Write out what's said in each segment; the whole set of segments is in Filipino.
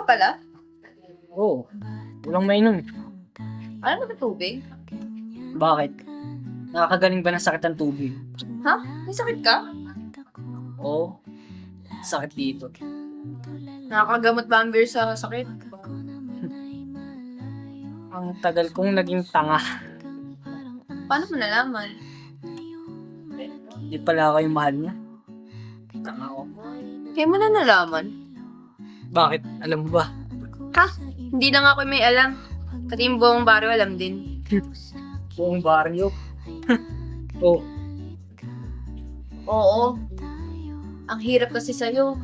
pala? Oo. Walang mainom. Alam mo na tubig? Bakit? Nakakagaling ba ng sakit ng tubig? Ha? May sakit ka? Oo. Sakit dito. Nakakagamot ba ang beer sa sakit? Ang tagal kong naging tanga. Paano mo nalaman? Di pala ako yung mahal niya. Tanga ako. Kaya mo na nalaman? Bakit? Alam mo ba? Ha? Hindi lang ako may alam. Pati yung buong baryo alam din. Buong baryo. Oh, Oo. Ang hirap kasi sa'yo.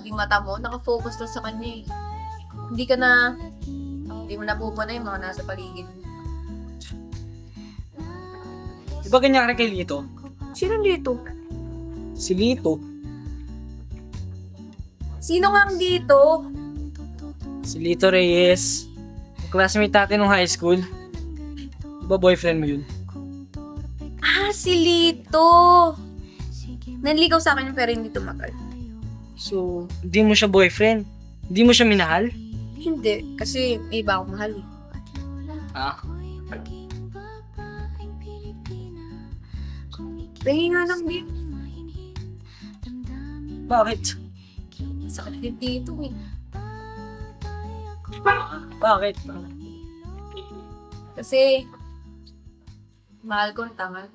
Yung mata mo, nakafocus lang sa kanya eh. Hindi mo napupunay yung mga nasa paligid. di ba ganyan ka kay Lito? Sino dito? Si Lito. Sino nga ang dito? Si Lito Reyes. Yung classmate natin nung high school. Di ba boyfriend mo yun? Ah, si Lito! Nanligaw sa akin pero hindi tumagal. So, hindi mo siya boyfriend? Hindi mo siya minahal? Hindi, kasi may iba akong mahal eh. Ah, Pahingi nga lang din. bakit? Sakit din dito eh. Bakit? Kasi, mahal ko ang tanga.